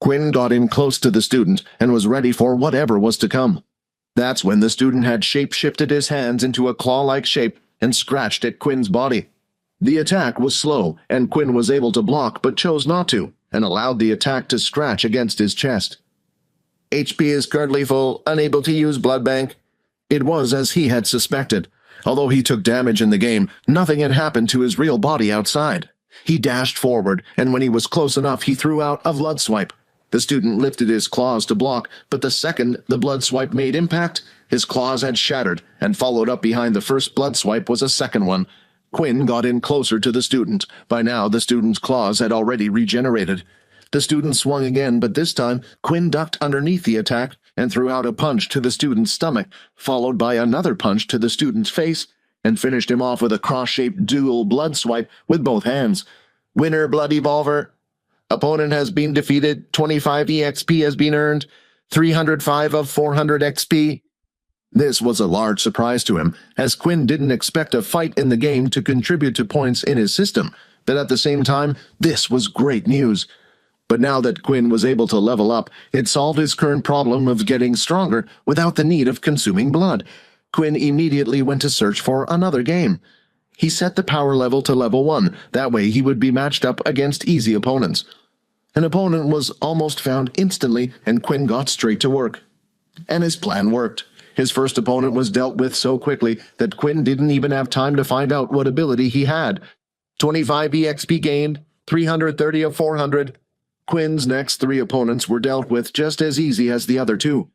Quinn got in close to the student and was ready for whatever was to come. That's when the student had shape-shifted his hands into a claw-like shape and scratched at Quinn's body. The attack was slow, and Quinn was able to block but chose not to, and allowed the attack to scratch against his chest. HP is currently full, unable to use blood bank. It was as he had suspected. Although he took damage in the game, nothing had happened to his real body outside. He dashed forward, and when he was close enough, he threw out a blood swipe. The student lifted his claws to block, but the second the blood swipe made impact, his claws had shattered, and followed up behind the first blood swipe was a second one. Quinn got in closer to the student. By now, the student's claws had already regenerated. The student swung again, but this time, Quinn ducked underneath the attack and threw out a punch to the student's stomach, followed by another punch to the student's face, and finished him off with a cross-shaped dual blood swipe with both hands. Winner, Blood Evolver. Opponent has been defeated. 25 EXP has been earned. 305 of 400 XP. This was a large surprise to him, as Quinn didn't expect a fight in the game to contribute to points in his system, but at the same time, this was great news. But now that Quinn was able to level up, it solved his current problem of getting stronger without the need of consuming blood. Quinn immediately went to search for another game. He set the power level to level 1, that way he would be matched up against easy opponents. An opponent was almost found instantly, and Quinn got straight to work. And his plan worked. His first opponent was dealt with so quickly that Quinn didn't even have time to find out what ability he had. 25 EXP gained, 330 of 400. Quinn's next 3 opponents were dealt with just as easy as the other 2.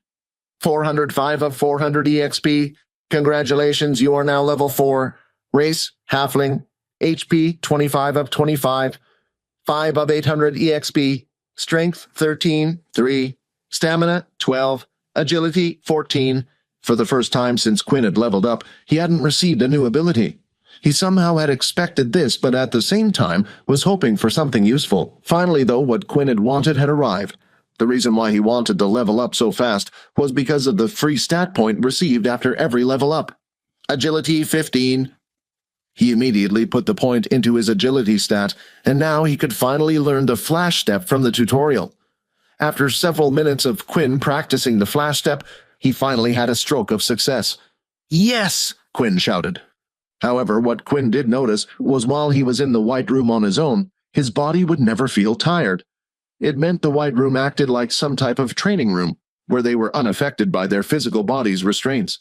405 of 400 EXP. Congratulations, you are now level 4. Race, Halfling. HP, 25 of 25. 5 of 800 EXP. Strength, 13, 3. Stamina, 12. Agility, 14. For the first time since Quinn had leveled up, he hadn't received a new ability. He somehow had expected this, but at the same time was hoping for something useful. Finally, though, what Quinn had wanted had arrived. The reason why he wanted to level up so fast was because of the free stat point received after every level up. Agility 15. He immediately put the point into his agility stat, and now he could finally learn the flash step from the tutorial. After several minutes of Quinn practicing the flash step, he finally had a stroke of success. "Yes!" Quinn shouted. However, what Quinn did notice was while he was in the White Room on his own, his body would never feel tired. It meant the White Room acted like some type of training room, where they were unaffected by their physical body's restraints.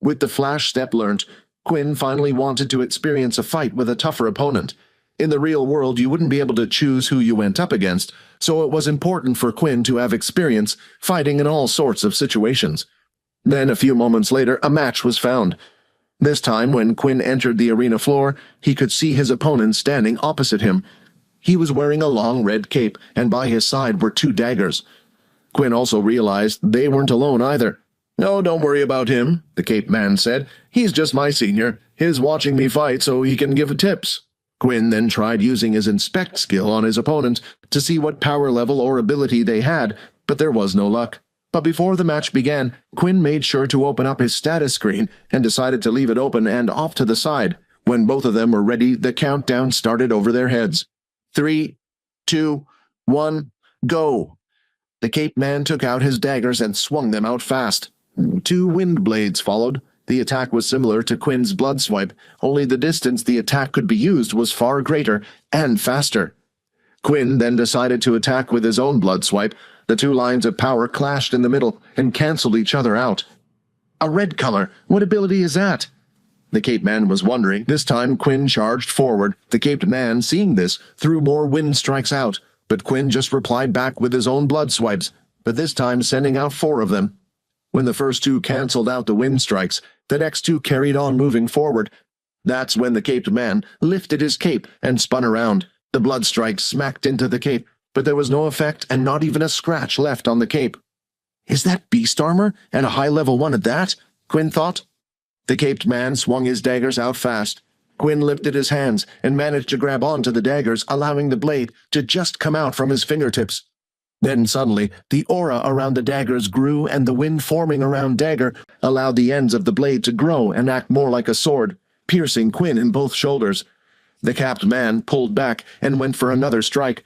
With the flash step learnt, Quinn finally wanted to experience a fight with a tougher opponent. In the real world, you wouldn't be able to choose who you went up against, so it was important for Quinn to have experience fighting in all sorts of situations. Then, a few moments later, a match was found. This time, when Quinn entered the arena floor, he could see his opponent standing opposite him. He was wearing a long red cape, and by his side were 2 daggers. Quinn also realized they weren't alone either. "Oh, don't worry about him," the cape man said. "He's just my senior. He's watching me fight so he can give tips." Quinn then tried using his inspect skill on his opponent to see what power level or ability they had, but there was no luck. But before the match began, Quinn made sure to open up his status screen and decided to leave it open and off to the side. When both of them were ready, the countdown started over their heads. 3, 2, 1, go! The cape man took out his daggers and swung them out fast. 2 wind blades followed. The attack was similar to Quinn's blood swipe, only the distance the attack could be used was far greater and faster. Quinn then decided to attack with his own blood swipe. The 2 lines of power clashed in the middle and cancelled each other out. "A red color! What ability is that?" The cape man was wondering. This time Quinn charged forward. The caped man, seeing this, threw more wind strikes out, but Quinn just replied back with his own blood swipes, but this time sending out 4 of them. When the first 2 cancelled out the wind strikes, the next 2 carried on moving forward. That's when the caped man lifted his cape and spun around. The blood strike smacked into the cape, but there was no effect and not even a scratch left on the cape. "Is that beast armor, and a high-level one at that?" Quinn thought. The caped man swung his daggers out fast. Quinn lifted his hands and managed to grab onto the daggers, allowing the blade to just come out from his fingertips. Then suddenly, the aura around the daggers grew, and the wind forming around dagger allowed the ends of the blade to grow and act more like a sword, piercing Quinn in both shoulders. The capped man pulled back and went for another strike.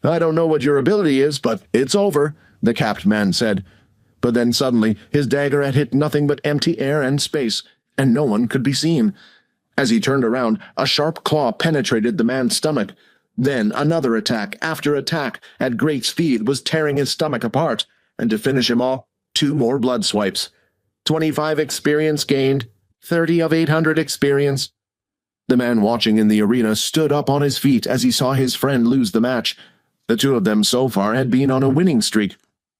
"I don't know what your ability is, but it's over," the capped man said. But then suddenly his dagger had hit nothing but empty air and space, and no one could be seen. As he turned around, a sharp claw penetrated the man's stomach. Then another attack after attack at great speed was tearing his stomach apart, and to finish him off, 2 more blood swipes. 25 experience gained, 30 of 800 experience. The man watching in the arena stood up on his feet as he saw his friend lose the match. The two of them so far had been on a winning streak.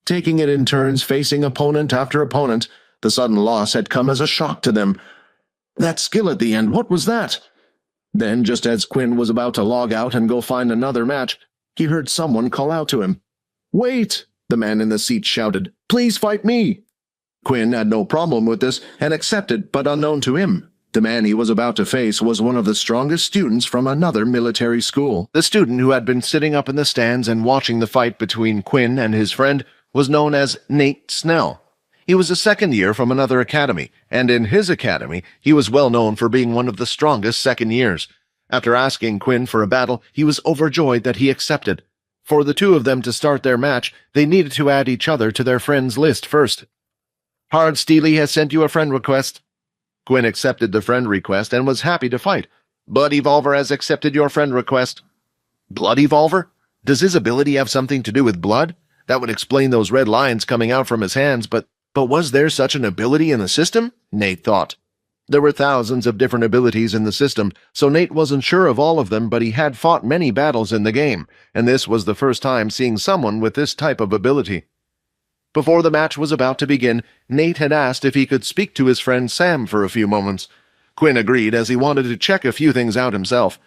Taking it in turns facing opponent after opponent, the sudden loss had come as a shock to them. That skill at the end, what was that? Then, just as Quinn was about to log out and go find another match, he heard someone call out to him. "Wait!" the man in the seat shouted. "Please fight me!" Quinn had no problem with this and accepted, but unknown to him, the man he was about to face was one of the strongest students from another military school. The student who had been sitting up in the stands and watching the fight between Quinn and his friend was known as Nate Snell. He was a second year from another academy, and in his academy he was well known for being one of the strongest second years. After asking Quinn for a battle, he was overjoyed that he accepted. For the two of them to start their match, they needed to add each other to their friends list first. "Hard Steely has sent you a friend request." Quinn accepted the friend request and was happy to fight. "Blood Evolver has accepted your friend request." Blood Evolver? Does his ability have something to do with blood? That would explain those red lines coming out from his hands, but was there such an ability in the system? Nate thought. There were thousands of different abilities in the system, so Nate wasn't sure of all of them, but he had fought many battles in the game, and this was the first time seeing someone with this type of ability. Before the match was about to begin, Nate had asked if he could speak to his friend Sam for a few moments. Quinn agreed as he wanted to check a few things out himself.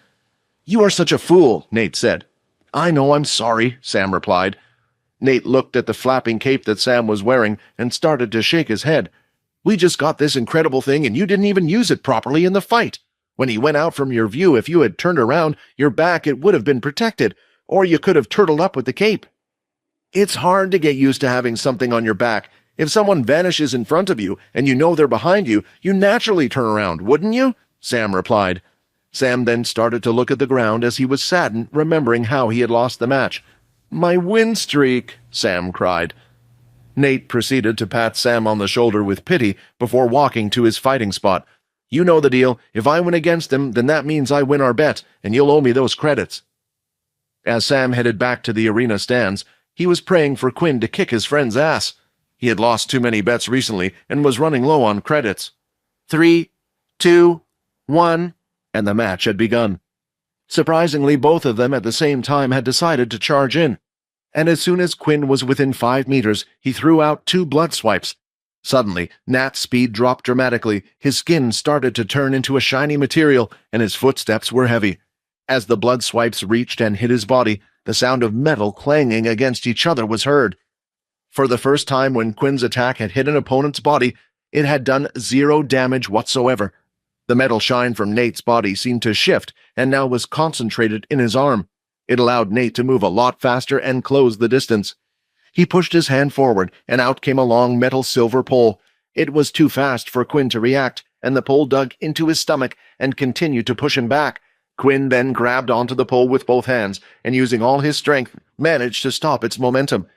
"You are such a fool," Nate said. "I know, I'm sorry," Sam replied. Nate looked at the flapping cape that Sam was wearing and started to shake his head. "We just got this incredible thing and you didn't even use it properly in the fight. When he went out from your view, if you had turned around your back, it would have been protected, or you could have turtled up with the cape." "It's hard to get used to having something on your back. If someone vanishes in front of you and you know they're behind you, you naturally turn around, wouldn't you?" Sam replied. Sam then started to look at the ground as he was saddened, remembering how he had lost the match. "My win streak," Sam cried. Nate proceeded to pat Sam on the shoulder with pity before walking to his fighting spot. "You know the deal. If I win against him, then that means I win our bet, and you'll owe me those credits." As Sam headed back to the arena stands, he was praying for Quinn to kick his friend's ass. He had lost too many bets recently and was running low on credits. 3, 2, 1, and the match had begun. Surprisingly, both of them at the same time had decided to charge in, and as soon as Quinn was within 5 meters, he threw out 2 blood swipes. Suddenly, Nat's speed dropped dramatically, his skin started to turn into a shiny material, and his footsteps were heavy. As the blood swipes reached and hit his body, the sound of metal clanging against each other was heard. For the first time when Quinn's attack had hit an opponent's body, it had done 0 damage whatsoever. The metal shine from Nate's body seemed to shift and now was concentrated in his arm. It allowed Nate to move a lot faster and close the distance. He pushed his hand forward, and out came a long metal silver pole. It was too fast for Quinn to react, and the pole dug into his stomach and continued to push him back. Quinn then grabbed onto the pole with both hands, and using all his strength, managed to stop its momentum.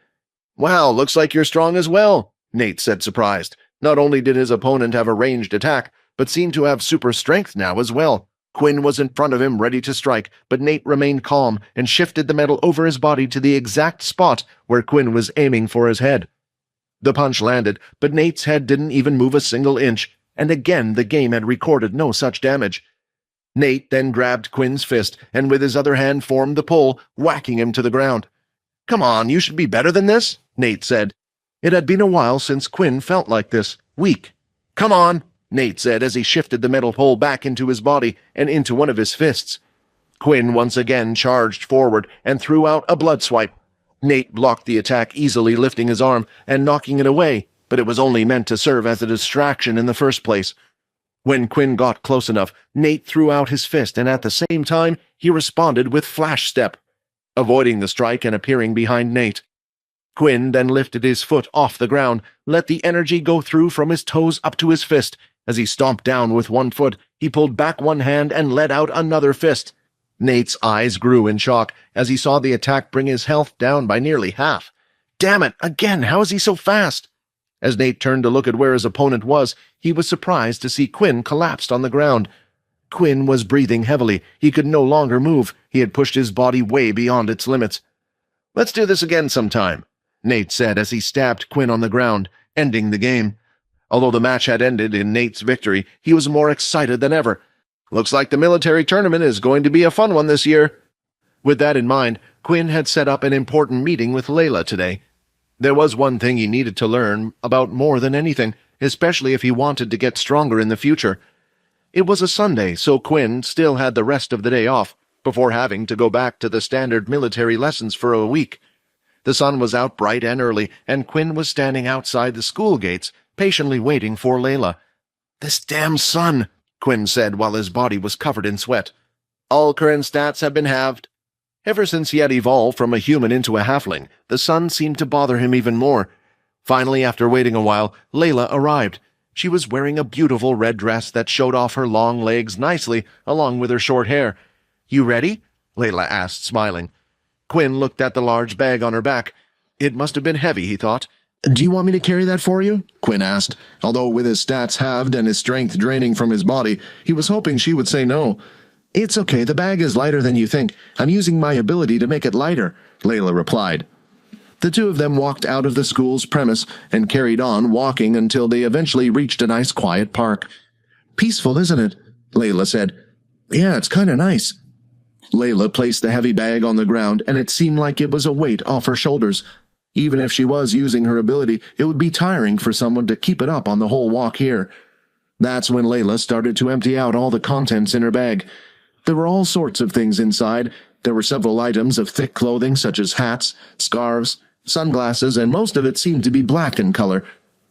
"Wow, looks like you're strong as well," Nate said, surprised. Not only did his opponent have a ranged attack, but seemed to have super strength now as well. Quinn was in front of him, ready to strike, but Nate remained calm and shifted the metal over his body to the exact spot where Quinn was aiming for his head. The punch landed, but Nate's head didn't even move a single inch, and again the game had recorded no such damage. Nate then grabbed Quinn's fist and with his other hand formed the pole, whacking him to the ground. "Come on, you should be better than this," Nate said. It had been a while since Quinn felt like this, weak. "Come on," Nate said as he shifted the metal pole back into his body and into one of his fists. Quinn once again charged forward and threw out a blood swipe. Nate blocked the attack, easily lifting his arm and knocking it away, but it was only meant to serve as a distraction in the first place. When Quinn got close enough, Nate threw out his fist, and at the same time, he responded with flash step, avoiding the strike and appearing behind Nate. Quinn then lifted his foot off the ground, let the energy go through from his toes up to his fist. As he stomped down with one foot, he pulled back one hand and let out another fist. Nate's eyes grew in shock as he saw the attack bring his health down by nearly half. Damn it, again, how is he so fast? As Nate turned to look at where his opponent was, he was surprised to see Quinn collapsed on the ground. Quinn was breathing heavily. He could no longer move. He had pushed his body way beyond its limits. Let's do this again sometime, Nate said as he stabbed Quinn on the ground, ending the game. Although the match had ended in Nate's victory, he was more excited than ever. Looks like the military tournament is going to be a fun one this year. With that in mind, Quinn had set up an important meeting with Layla today. There was one thing he needed to learn about more than anything, especially if he wanted to get stronger in the future. It was a Sunday, so Quinn still had the rest of the day off, before having to go back to the standard military lessons for a week. The sun was out bright and early, and Quinn was standing outside the school gates, patiently waiting for Layla. "This damn sun," Quinn said while his body was covered in sweat. "All current stats have been halved." Ever since he had evolved from a human into a halfling, the sun seemed to bother him even more. Finally, after waiting a while, Layla arrived. She was wearing a beautiful red dress that showed off her long legs nicely, along with her short hair. "You ready?" Layla asked, smiling. Quinn looked at the large bag on her back. It must have been heavy, he thought. "Do you want me to carry that for you?" Quinn asked. Although with his stats halved and his strength draining from his body, he was hoping she would say no. "It's okay, the bag is lighter than you think. I'm using my ability to make it lighter," Layla replied. The two of them walked out of the school's premise and carried on walking until they eventually reached a nice quiet park. "Peaceful, isn't it?" Layla said. "Yeah, it's kind of nice." Layla placed the heavy bag on the ground, and it seemed like it was a weight off her shoulders. Even if she was using her ability, it would be tiring for someone to keep it up on the whole walk here. That's when Layla started to empty out all the contents in her bag. There were all sorts of things inside. There were several items of thick clothing such as hats, scarves, sunglasses, and most of it seemed to be black in color.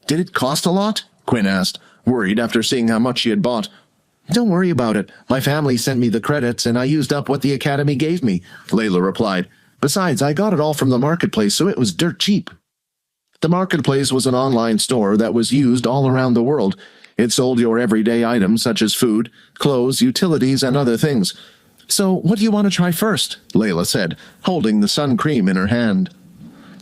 "Did it cost a lot?" Quinn asked, worried after seeing how much she had bought. "Don't worry about it. My family sent me the credits and I used up what the academy gave me," Layla replied. "Besides, I got it all from the marketplace, so it was dirt cheap." The marketplace was an online store that was used all around the world. It sold your everyday items such as food, clothes, utilities, and other things. "So, what do you want to try first?" Layla said, holding the sun cream in her hand.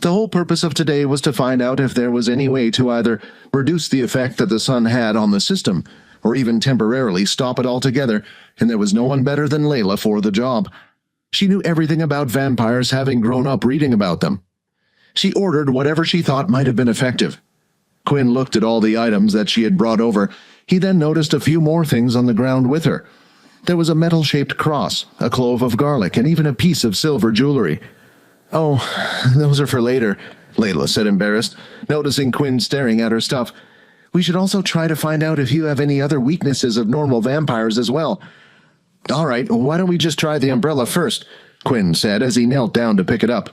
The whole purpose of today was to find out if there was any way to either reduce the effect that the sun had on the system, or even temporarily stop it altogether, and there was no one better than Layla for the job. She knew everything about vampires, having grown up reading about them. She ordered whatever she thought might have been effective. Quinn looked at all the items that she had brought over. He then noticed a few more things on the ground with her. There was a metal-shaped cross, a clove of garlic, and even a piece of silver jewelry. "Oh, those are for later," Layla said, embarrassed, noticing Quinn staring at her stuff. "We should also try to find out if you have any other weaknesses of normal vampires as well." "All right, why don't we just try the umbrella first?" Quinn said as he knelt down to pick it up.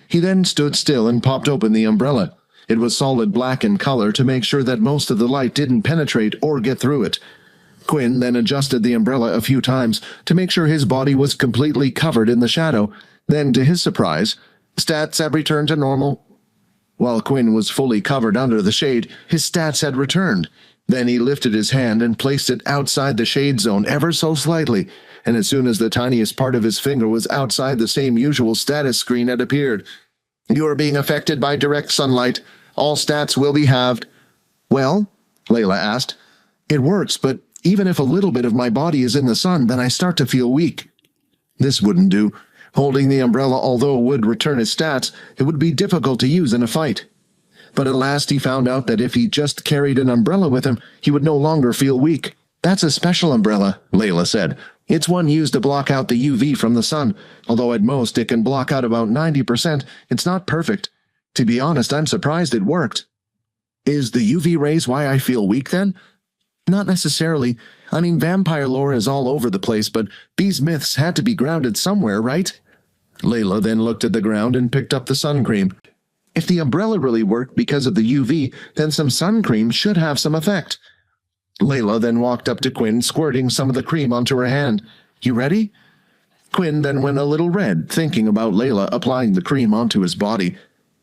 He then stood still and popped open the umbrella. It was solid black in color to make sure that most of the light didn't penetrate or get through it. Quinn then adjusted the umbrella a few times to make sure his body was completely covered in the shadow. Then, to his surprise, stats had returned to normal. While Quinn was fully covered under the shade, his stats had returned. Then he lifted his hand and placed it outside the shade zone ever so slightly, and as soon as the tiniest part of his finger was outside, the same usual status screen had appeared. "You are being affected by direct sunlight. All stats will be halved." "Well?" Layla asked. "It works, but even if a little bit of my body is in the sun, then I start to feel weak." This wouldn't do. Holding the umbrella, although it would return his stats, it would be difficult to use in a fight. But at last he found out that if he just carried an umbrella with him, he would no longer feel weak. "That's a special umbrella," Layla said. "It's one used to block out the UV from the sun. Although at most it can block out about 90%, it's not perfect. To be honest, I'm surprised it worked." "Is the UV rays why I feel weak then?" "Not necessarily. I mean, vampire lore is all over the place, but these myths had to be grounded somewhere, right?" Layla then looked at the ground and picked up the sun cream. If the umbrella really worked because of the UV, then some sun cream should have some effect. Layla then walked up to Quinn, squirting some of the cream onto her hand. "You ready?" Quinn then went a little red, thinking about Layla applying the cream onto his body.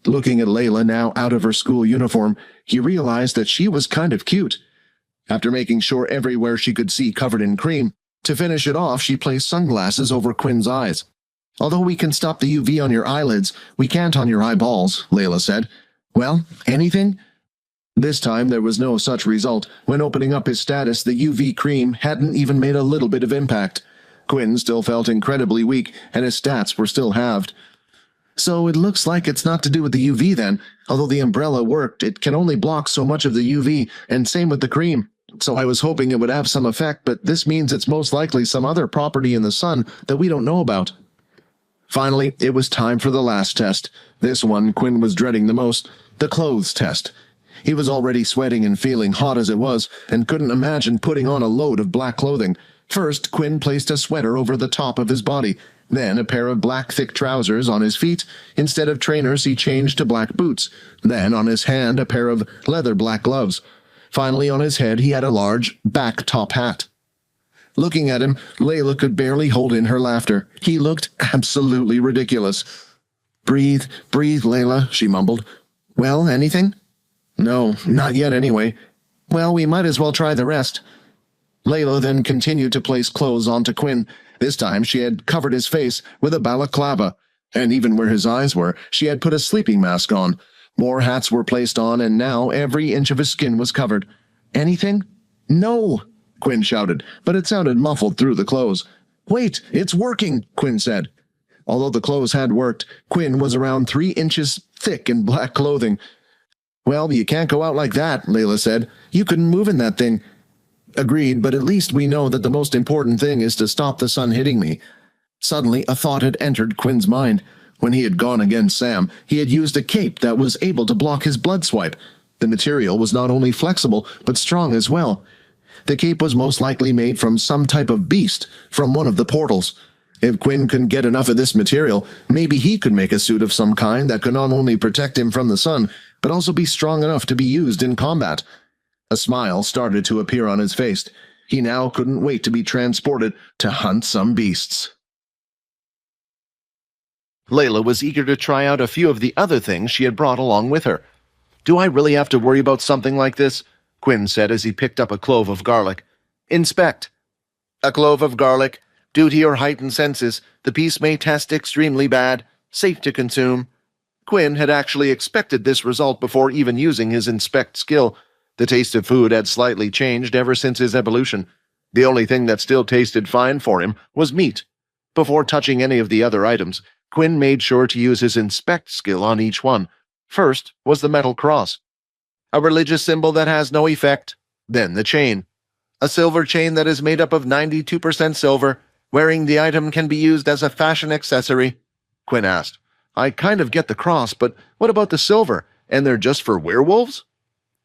Looking at Layla now out of her school uniform, he realized that she was kind of cute. After making sure everywhere she could see covered in cream, To finish it off, she placed sunglasses over Quinn's eyes. "Although we can stop the UV on your eyelids, we can't on your eyeballs," Layla said. "Well, anything?" This time there was no such result. When opening up his status, the UV cream hadn't even made a little bit of impact. Quinn still felt incredibly weak, and his stats were still halved. "So it looks like it's not to do with the UV then. Although the umbrella worked, it can only block so much of the UV, and same with the cream. So I was hoping it would have some effect, but this means it's most likely some other property in the sun that we don't know about." Finally, it was time for the last test. This one Quinn was dreading the most, the clothes test. He was already sweating and feeling hot as it was, and couldn't imagine putting on a load of black clothing. First, Quinn placed a sweater over the top of his body, then a pair of black thick trousers on his feet. Instead of trainers, he changed to black boots. Then on his hand, a pair of leather black gloves. Finally, on his head, he had a large back-top hat. Looking at him, Layla could barely hold in her laughter. He looked absolutely ridiculous. Breathe, Layla," she mumbled. "Well, anything?" "No, not yet anyway." "Well, we might as well try the rest." Layla then continued to place clothes onto Quinn. This time she had covered his face with a balaclava, and even where his eyes were, she had put a sleeping mask on. More hats were placed on, and now every inch of his skin was covered. "Anything?" "No," Quinn shouted, but it sounded muffled through the clothes. "Wait, it's working," Quinn said. Although the clothes had worked, Quinn was around 3 inches thick in black clothing. "Well, you can't go out like that," Layla said. "You couldn't move in that thing." "Agreed, but at least we know that the most important thing is to stop the sun hitting me." Suddenly, a thought had entered Quinn's mind. When he had gone against Sam, he had used a cape that was able to block his blood swipe. The material was not only flexible, but strong as well. The cape was most likely made from some type of beast, from one of the portals. If Quinn couldn't get enough of this material, maybe he could make a suit of some kind that could not only protect him from the sun, but also be strong enough to be used in combat. A smile started to appear on his face. He now couldn't wait to be transported to hunt some beasts. Layla was eager to try out a few of the other things she had brought along with her. "Do I really have to worry about something like this?" Quinn said as he picked up a clove of garlic. "Inspect." "A clove of garlic. Due to your heightened senses, the piece may taste extremely bad. Safe to consume." Quinn had actually expected this result before even using his inspect skill. The taste of food had slightly changed ever since his evolution. The only thing that still tasted fine for him was meat. Before touching any of the other items, Quinn made sure to use his inspect skill on each one. First was the metal cross. "A religious symbol that has no effect." Then the chain. "A silver chain that is made up of 92% silver. Wearing the item can be used as a fashion accessory." Quinn asked, "I kind of get the cross, but what about the silver? And they're just for werewolves?"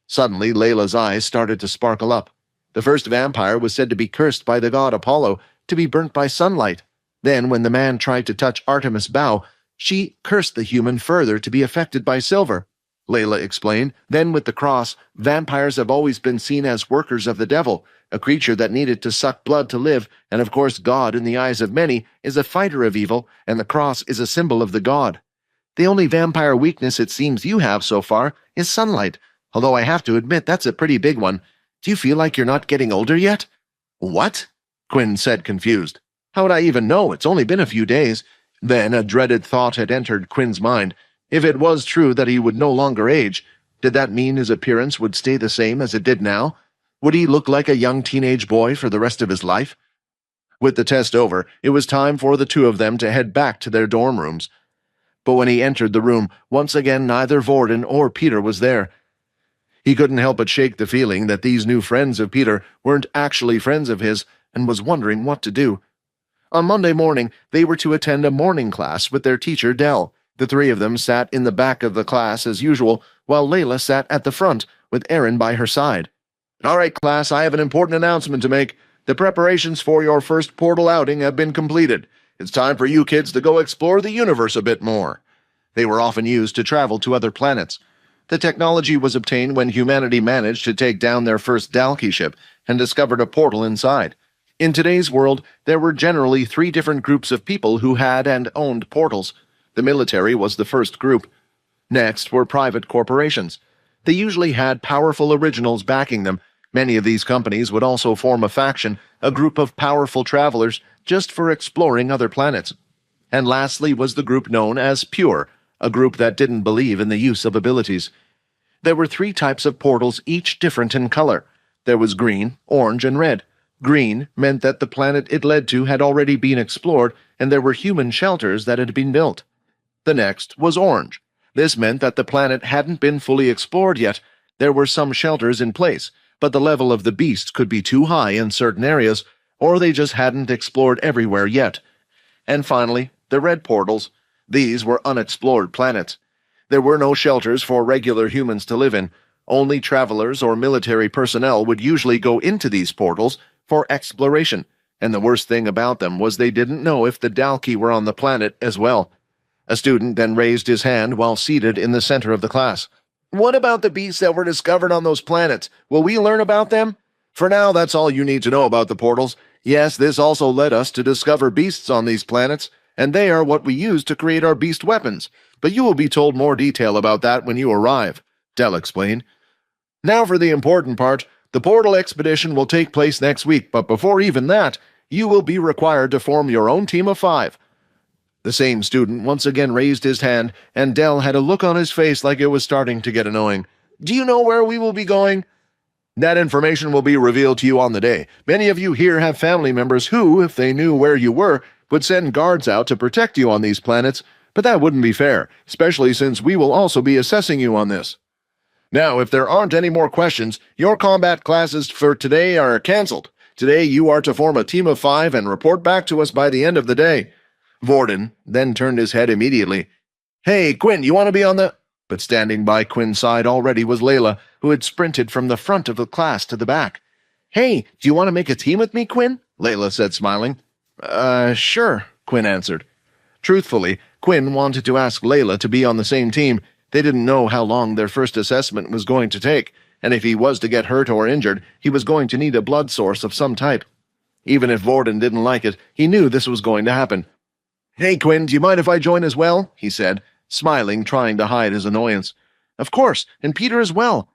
Suddenly, Layla's eyes started to sparkle up. The first vampire was said to be cursed by the god Apollo, to be burnt by sunlight. Then, when the man tried to touch Artemis' bow, she cursed the human further to be affected by silver. Layla explained. Then, with the cross, vampires have always been seen as workers of the devil, a creature that needed to suck blood to live, and of course God, in the eyes of many, is a fighter of evil, and the cross is a symbol of the god. The only vampire weakness it seems you have so far is sunlight, although I have to admit that's a pretty big one. Do you feel like you're not getting older yet?" "What?" Quinn said, confused. "How would I even know? It's only been a few days." Then a dreaded thought had entered Quinn's mind. If it was true that he would no longer age, did that mean his appearance would stay the same as it did now? Would he look like a young teenage boy for the rest of his life? With the test over, it was time for the two of them to head back to their dorm rooms. But when he entered the room, once again neither Vorden or Peter was there. He couldn't help but shake the feeling that these new friends of Peter weren't actually friends of his, and was wondering what to do. On Monday morning, they were to attend a morning class with their teacher, Dell. The three of them sat in the back of the class as usual, while Layla sat at the front, with Aaron by her side. "All right, class, I have an important announcement to make. The preparations for your first portal outing have been completed. It's time for you kids to go explore the universe a bit more." They were often used to travel to other planets. The technology was obtained when humanity managed to take down their first Dalki ship and discovered a portal inside. In today's world, there were generally 3 different groups of people who had and owned portals. The military was the first group. Next were private corporations. They usually had powerful originals backing them, Many of these companies would also form a faction, a group of powerful travelers, just for exploring other planets. And lastly was the group known as Pure, a group that didn't believe in the use of abilities. There were 3 types of portals, each different in color. There was green, orange, and red. Green meant that the planet it led to had already been explored, and there were human shelters that had been built. The next was orange. This meant that the planet hadn't been fully explored yet. There were some shelters in place, but the level of the beasts could be too high in certain areas, or they just hadn't explored everywhere yet. And finally, the red portals. These were unexplored planets. There were no shelters for regular humans to live in. Only travelers or military personnel would usually go into these portals for exploration, and the worst thing about them was they didn't know if the Dalki were on the planet as well. A student then raised his hand while seated in the center of the class. "What about the beasts that were discovered on those planets? Will we learn about them?" "For now, that's all you need to know about the portals. Yes, this also led us to discover beasts on these planets, and they are what we use to create our beast weapons. But you will be told more detail about that when you arrive," Dell explained. "Now for the important part. The portal expedition will take place next week, but before even that, you will be required to form your own team of 5. The same student once again raised his hand, and Dell had a look on his face like it was starting to get annoying. "Do you know where we will be going?" "That information will be revealed to you on the day. Many of you here have family members who, if they knew where you were, would send guards out to protect you on these planets, but that wouldn't be fair, especially since we will also be assessing you on this. Now, if there aren't any more questions, your combat classes for today are cancelled. Today you are to form a team of 5 and report back to us by the end of the day." Vorden then turned his head immediately. "Hey, Quinn, you want to be on the—" But standing by Quinn's side already was Layla, who had sprinted from the front of the class to the back. "Hey, do you want to make a team with me, Quinn?" Layla said, smiling. Sure," Quinn answered. Truthfully, Quinn wanted to ask Layla to be on the same team. They didn't know how long their first assessment was going to take, and if he was to get hurt or injured, he was going to need a blood source of some type. Even if Vorden didn't like it, he knew this was going to happen. "Hey, Quinn, do you mind if I join as well?" he said, smiling, trying to hide his annoyance. "Of course, and Peter as well."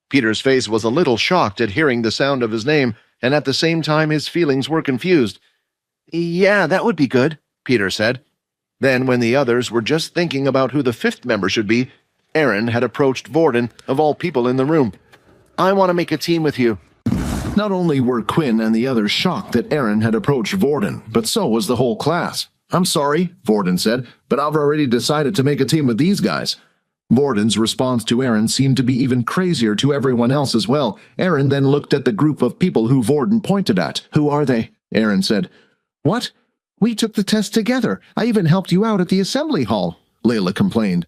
Peter's face was a little shocked at hearing the sound of his name, and at the same time his feelings were confused. "Yeah, that would be good," Peter said. Then, when the others were just thinking about who the 5th member should be, Aaron had approached Vorden, of all people in the room. "I want to make a team with you." Not only were Quinn and the others shocked that Aaron had approached Vorden, but so was the whole class. "I'm sorry," Vorden said, "but I've already decided to make a team with these guys." Vorden's response to Aaron seemed to be even crazier to everyone else as well. Aaron then looked at the group of people who Vorden pointed at. "Who are they?" Aaron said. "What? We took the test together. I even helped you out at the assembly hall," Layla complained.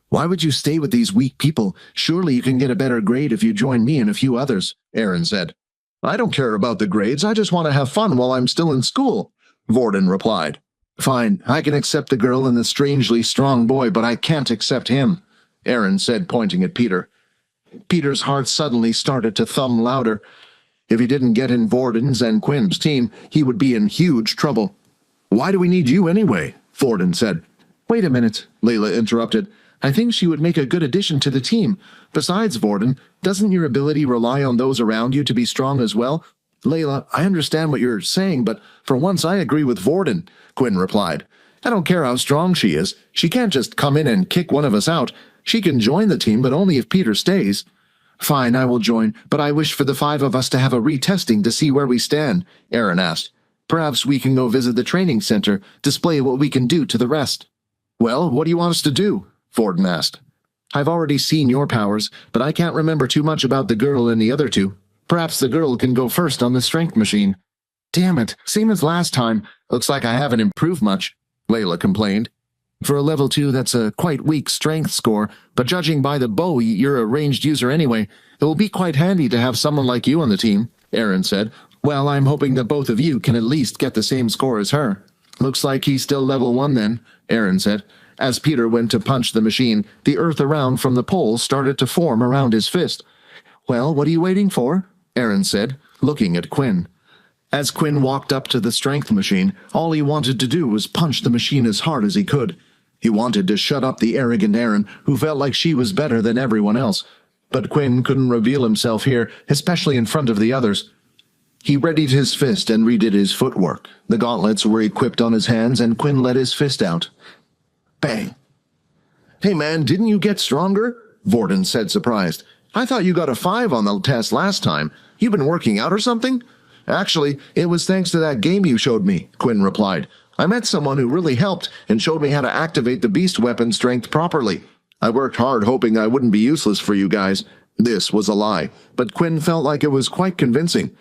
"Why would you stay with these weak people? Surely you can get a better grade if you join me and a few others," Aaron said. "I don't care about the grades. I just want to have fun while I'm still in school," Vorden replied. "Fine, I can accept the girl and the strangely strong boy, but I can't accept him," Aaron said, pointing at Peter. Peter's heart suddenly started to thump louder. If he didn't get in Vorden's and Quinn's team, he would be in huge trouble. "Why do we need you anyway?" Vorden said. "Wait a minute," Layla interrupted. "I think she would make a good addition to the team. Besides, Vorden, doesn't your ability rely on those around you to be strong as well?" "Layla, I understand what you're saying, but for once I agree with Vorden," Quinn replied. "I don't care how strong she is. She can't just come in and kick one of us out. She can join the team, but only if Peter stays." "Fine, I will join, but I wish for the 5 of us to have a retesting to see where we stand," Aaron asked. "Perhaps we can go visit the training center, display what we can do to the rest." "Well, what do you want us to do?" Vorden asked. "I've already seen your powers, but I can't remember too much about the girl and the other 2. Perhaps the girl can go first on the strength machine." "Damn it, same as last time. Looks like I haven't improved much," Layla complained. "For a level 2, that's a quite weak strength score, but judging by the bow, you're a ranged user anyway. It will be quite handy to have someone like you on the team," Aaron said. "Well, I'm hoping that both of you can at least get the same score as her." "Looks like he's still level 1 then," Aaron said. As Peter went to punch the machine, the earth around from the pole started to form around his fist. "Well, what are you waiting for?" Aaron said, looking at Quinn. As Quinn walked up to the strength machine, all he wanted to do was punch the machine as hard as he could. He wanted to shut up the arrogant Aaron, who felt like she was better than everyone else. But Quinn couldn't reveal himself here, especially in front of the others. He readied his fist and redid his footwork. The gauntlets were equipped on his hands, and Quinn let his fist out. Bang. "Hey man, didn't you get stronger?" Vorden said, surprised. "I thought you got a 5 on the test last time. You been working out or something?" "Actually, it was thanks to that game you showed me," Quinn replied. "I met someone who really helped and showed me how to activate the beast weapon strength properly. I worked hard hoping I wouldn't be useless for you guys." This was a lie, but Quinn felt like it was quite convincing.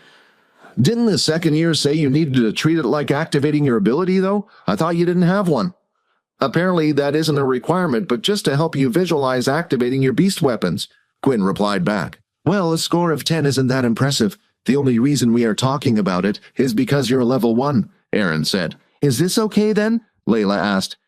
"Didn't the second year say you needed to treat it like activating your ability, though? I thought you didn't have one." "Apparently that isn't a requirement, but just to help you visualize activating your beast weapons," Quinn replied back. "Well, a score of 10 isn't that impressive. The only reason we are talking about it is because you're level 1, Aaron said. "Is this okay then?" Layla asked.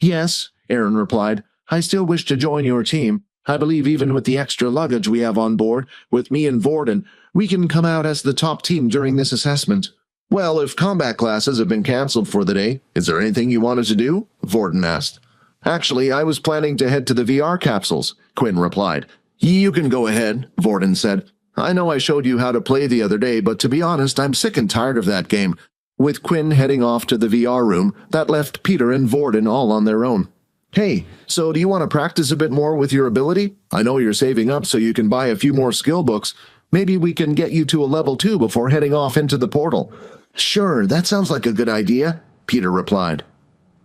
"Yes," Aaron replied. "I still wish to join your team. I believe even with the extra luggage we have on board, with me and Vorden, we can come out as the top team during this assessment." "Well, if combat classes have been cancelled for the day, is there anything you wanted to do?" Vorden asked. "Actually, I was planning to head to the VR capsules," Quinn replied. "You can go ahead," Vorden said. "I know I showed you how to play the other day, but to be honest, I'm sick and tired of that game." With Quinn heading off to the VR room, that left Peter and Vorden all on their own. "Hey, so do you want to practice a bit more with your ability? I know you're saving up so you can buy a few more skill books. Maybe we can get you to a level 2 before heading off into the portal." "Sure, that sounds like a good idea," Peter replied.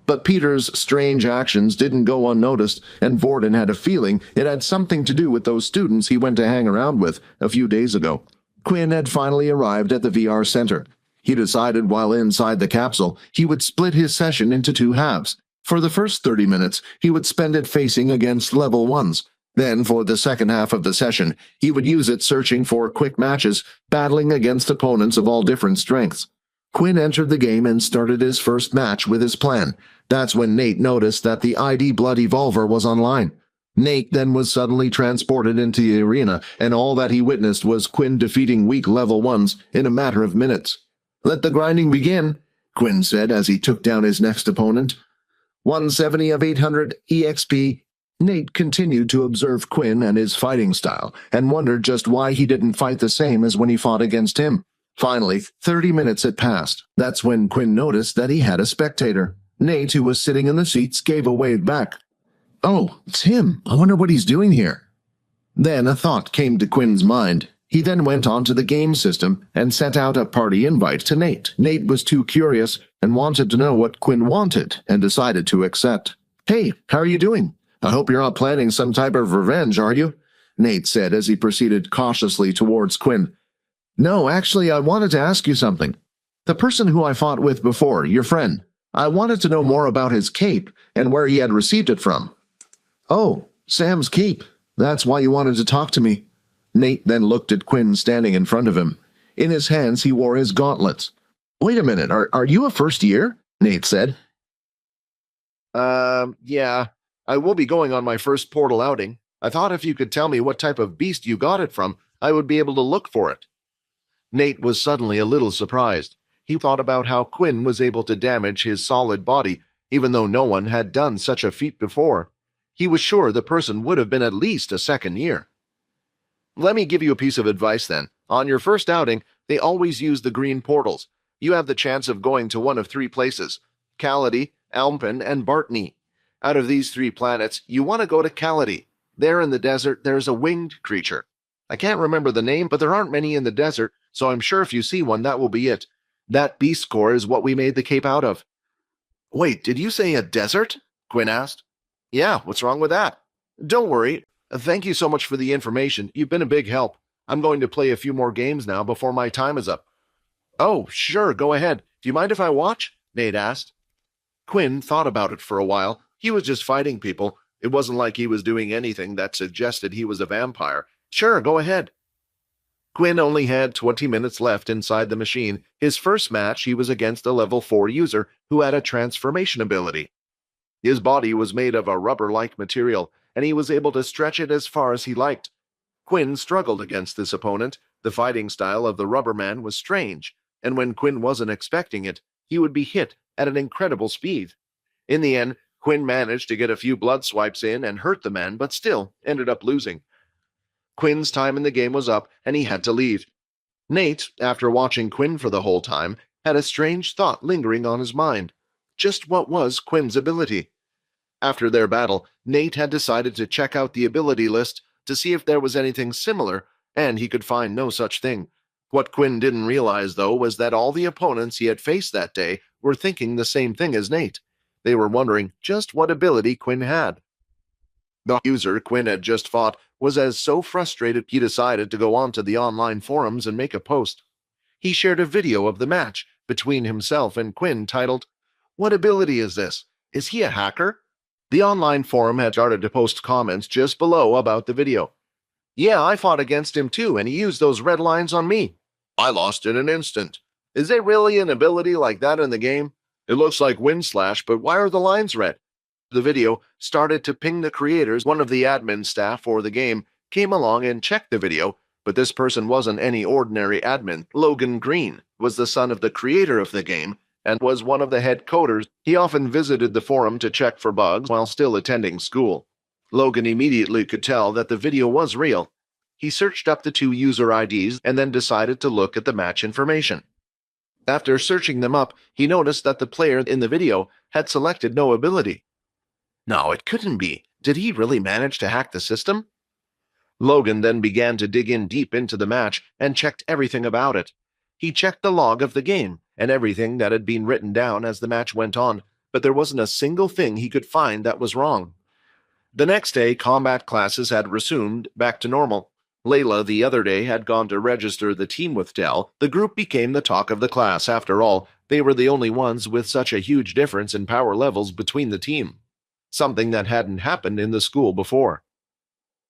But Peter's strange actions didn't go unnoticed, and Vorden had a feeling it had something to do with those students he went to hang around with a few days ago. Quinn had finally arrived at the VR center. He decided while inside the capsule he would split his session into 2 halves. For the first 30 minutes, he would spend it facing against level 1s. Then, for the second half of the session, he would use it searching for quick matches, battling against opponents of all different strengths. Quinn entered the game and started his first match with his plan. That's when Nate noticed that the ID Blood Evolver was online. Nate then was suddenly transported into the arena, and all that he witnessed was Quinn defeating weak level 1s in a matter of minutes. "Let the grinding begin," Quinn said as he took down his next opponent. 170 of 800 EXP. Nate continued to observe Quinn and his fighting style, and wondered just why he didn't fight the same as when he fought against him. Finally, 30 minutes had passed. That's when Quinn noticed that he had a spectator. Nate, who was sitting in the seats, gave a wave back. "Oh, it's him. I wonder what he's doing here." Then a thought came to Quinn's mind. He then went on to the game system and sent out a party invite to Nate. Nate was too curious and wanted to know what Quinn wanted and decided to accept. "Hey, how are you doing? I hope you're not planning some type of revenge, are you?" Nate said as he proceeded cautiously towards Quinn. "No, actually, I wanted to ask you something. The person who I fought with before, your friend, I wanted to know more about his cape and where he had received it from." "Oh, Sam's cape. That's why you wanted to talk to me." Nate then looked at Quinn standing in front of him. In his hands he wore his gauntlets. "Wait a minute, are you a first year?" Nate said. Yeah. I will be going on my first portal outing. I thought if you could tell me what type of beast you got it from, I would be able to look for it." Nate was suddenly a little surprised. He thought about how Quinn was able to damage his solid body, even though no one had done such a feat before. He was sure the person would have been at least a second year. "Let me give you a piece of advice then. On your first outing, they always use the green portals. You have the chance of going to one of 3 places: Cality, Alpin, and Bartney. Out of these 3 planets, you want to go to Cality. There in the desert, there's a winged creature. I can't remember the name, but there aren't many in the desert, so I'm sure if you see one, that will be it. That beast core is what we made the cape out of." "Wait, did you say a desert?" Quinn asked. "Yeah, what's wrong with that?" "Don't worry. Thank you so much for the information. You've been a big help. I'm going to play a few more games now before my time is up." "Oh, sure, go ahead. Do you mind if I watch?" Nate asked. Quinn thought about it for a while. He was just fighting people. It wasn't like he was doing anything that suggested he was a vampire. Sure, go ahead. Quinn only had 20 minutes left inside the machine. His first match, he was against a level 4 user who had a transformation ability. His body was made of a rubber-like material, and he was able to stretch it as far as he liked. Quinn struggled against this opponent. The fighting style of the rubber man was strange, and when Quinn wasn't expecting it, he would be hit at an incredible speed. In the end, Quinn managed to get a few blood swipes in and hurt the man, but still ended up losing. Quinn's time in the game was up, and he had to leave. Nate, after watching Quinn for the whole time, had a strange thought lingering on his mind. Just what was Quinn's ability? After their battle, Nate had decided to check out the ability list to see if there was anything similar, and he could find no such thing. What Quinn didn't realize, though, was that all the opponents he had faced that day were thinking the same thing as Nate. They were wondering just what ability Quinn had. The user Quinn had just fought was so frustrated he decided to go onto the online forums and make a post. He shared a video of the match between himself and Quinn titled, "What ability is this? Is he a hacker?" The online forum had started to post comments just below about the video. "Yeah, I fought against him too, and he used those red lines on me. I lost in an instant. Is there really an ability like that in the game? It looks like Windslash, but why are the lines red?" The video started to ping the creators. One of the admin staff for the game came along and checked the video, but this person wasn't any ordinary admin. Logan Green was the son of the creator of the game and was one of the head coders. He often visited the forum to check for bugs while still attending school. Logan immediately could tell that the video was real. He searched up the two user IDs and then decided to look at the match information. After searching them up, he noticed that the player in the video had selected no ability. No, it couldn't be. Did he really manage to hack the system? Logan then began to dig in deep into the match and checked everything about it. He checked the log of the game and everything that had been written down as the match went on, but there wasn't a single thing he could find that was wrong. The next day, combat classes had resumed back to normal. Layla the other day had gone to register the team with Dell. The group became the talk of the class. After all, they were the only ones with such a huge difference in power levels between the team. Something that hadn't happened in the school before.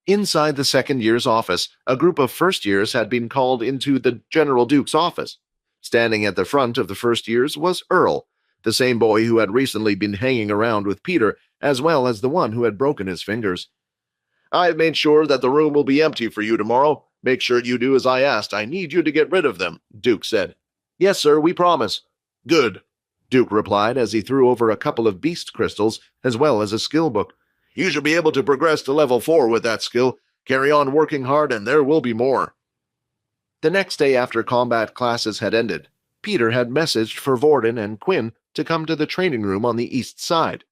Inside the second year's office, a group of first years had been called into the General Duke's office. Standing at the front of the first years was Earl, the same boy who had recently been hanging around with Peter, as well as the one who had broken his fingers. "I've made sure that the room will be empty for you tomorrow. Make sure you do as I asked. I need you to get rid of them," Duke said. "Yes, sir, we promise." "Good," Duke replied as he threw over a couple of beast crystals as well as a skill book. "You should be able to progress to level 4 with that skill. Carry on working hard and there will be more." The next day after combat classes had ended, Peter had messaged for Vorden and Quinn to come to the training room on the east side.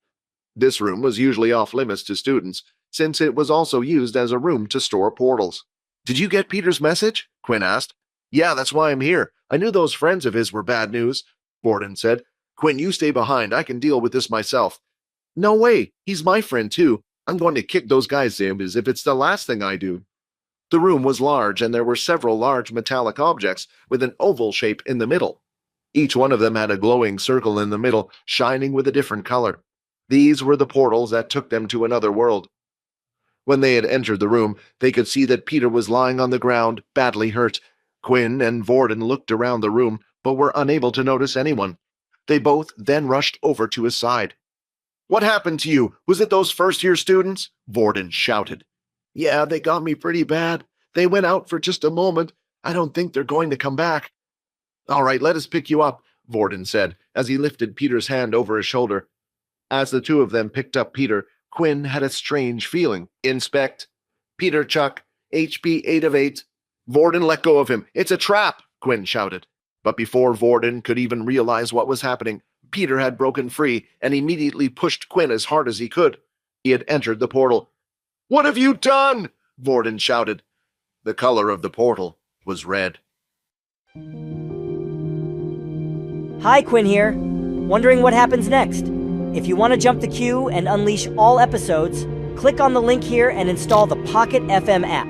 This room was usually off limits to students, since it was also used as a room to store portals. "Did you get Peter's message?" Quinn asked. "Yeah, that's why I'm here. I knew those friends of his were bad news," Vorden said. "Quinn, you stay behind. I can deal with this myself." "No way. He's my friend, too. I'm going to kick those guys' asses if it's the last thing I do." The room was large, and there were several large metallic objects with an oval shape in the middle. Each one of them had a glowing circle in the middle, shining with a different color. These were the portals that took them to another world. When they had entered the room, they could see that Peter was lying on the ground, badly hurt. Quinn and Vorden looked around the room, but were unable to notice anyone. They both then rushed over to his side. "What happened to you? Was it those first-year students?" Vorden shouted. "Yeah, they got me pretty bad. They went out for just a moment. I don't think they're going to come back." "All right, let us pick you up," Vorden said, as he lifted Peter's hand over his shoulder. As the two of them picked up Peter, Quinn had a strange feeling. "Inspect. Peter Chuck, HP 8 of 8. Vorden, let go of him. It's a trap," Quinn shouted. But before Vorden could even realize what was happening, Peter had broken free and immediately pushed Quinn as hard as he could. He had entered the portal. "What have you done?" Vorden shouted. The color of the portal was red. Hi, Quinn here. Wondering what happens next? If you want to jump the queue and unleash all episodes, click on the link here and install the Pocket FM app.